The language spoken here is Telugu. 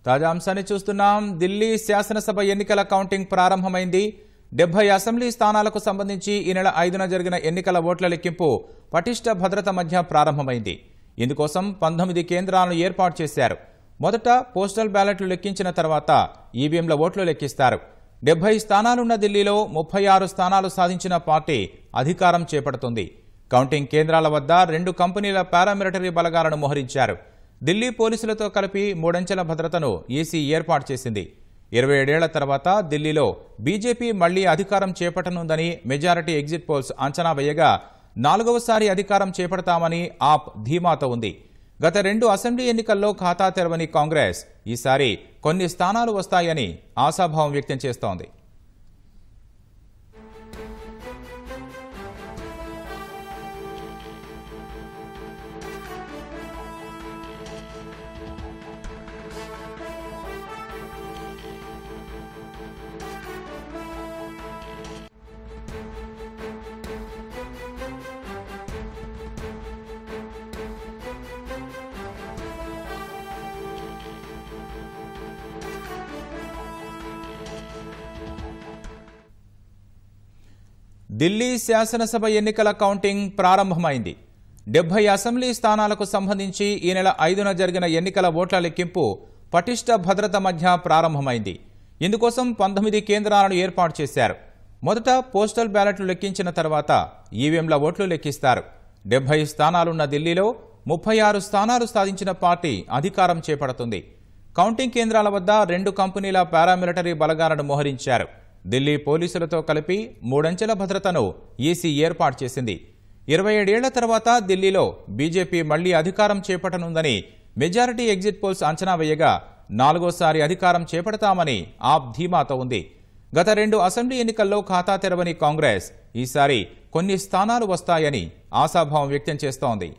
తాజా అంశాన్ని చూస్తున్నాం. ఢిల్లీ శాసనసభ ఎన్నికల కౌంటింగ్ ప్రారంభమైంది. 70 అసెంబ్లీ స్థానాలకు సంబంధించి ఈ నెల 5న జరిగిన ఎన్నికల ఓట్ల లెక్కింపు పటిష్ట భద్రత మధ్య ప్రారంభమైంది. ఇందుకోసం 19 కేంద్రాలను ఏర్పాటు చేశారు. మొదట పోస్టల్ బ్యాలెట్లు లెక్కించిన తర్వాత ఈవీఎంల ఓట్లు లెక్కిస్తారు. 70 స్థానాలున్న ఢిల్లీలో 36 స్థానాలు సాధించిన పార్టీ అధికారం చేపడుతుంది. కౌంటింగ్ కేంద్రాల వద్ద 2 కంపెనీల పారామిలిటరీ బలగాలను మోహరించారు. ఢిల్లీ పోలీసులతో కలిపి 3 అంచెల భద్రతను ఈసీ ఏర్పాటు చేసింది. 27 ఏళ్ల తర్వాత ఢిల్లీలో బీజేపీ మళ్లీ అధికారం చేపట్టనుందని మెజారిటీ ఎగ్జిట్ పోల్స్ అంచనా వేయగా 4వసారి అధికారం చేపడతామని ఆప్ ధీమాతో ఉంది. గత 2 అసెంబ్లీ ఎన్నికల్లో ఖాతా తెరవని కాంగ్రెస్ ఈసారి కొన్ని స్థానాలు వస్తాయని ఆశాభావం వ్యక్తం చేస్తోంది. ఢిల్లీ శాసనసభ ఎన్నికల కౌంటింగ్ ప్రారంభమైంది. 70 అసెంబ్లీ స్థానాలకు సంబంధించి ఈ నెల 5న జరిగిన ఎన్నికల ఓట్ల లెక్కింపు పటిష్ట భద్రత మధ్య ప్రారంభమైంది. ఇందుకోసం 19 కేంద్రాలను ఏర్పాటు చేశారు. మొదట పోస్టల్ బ్యాలెట్లు లెక్కించిన తర్వాత ఈవీఎంల ఓట్లు లెక్కిస్తారు. 70 స్థానాలున్న ఢిల్లీలో 36 స్థానాలు సాధించిన పార్టీ అధికారం చేపడుతుంది. కౌంటింగ్ కేంద్రాల వద్ద 2 కంపెనీల పారామిలిటరీ బలగాలను మోహరించారు. ఢిల్లీ పోలీసులతో కలిపి 3 అంచెల భద్రతను ఈసీ ఏర్పాటు చేసింది. 27 ఏళ్ల తర్వాత ఢిల్లీలో బీజేపీ మళ్లీ అధికారం చేపట్టనుందని మెజారిటీ ఎగ్జిట్ పోల్స్ అంచనా వేయగా 4వసారి అధికారం చేపడతామని ఆప్ ధీమాతో ఉంది. గత 2 అసెంబ్లీ ఎన్నికల్లో ఖాతా తెరవని కాంగ్రెస్ ఈసారి కొన్ని స్థానాలు వస్తాయని ఆశాభావం వ్యక్తం చేస్తోంది.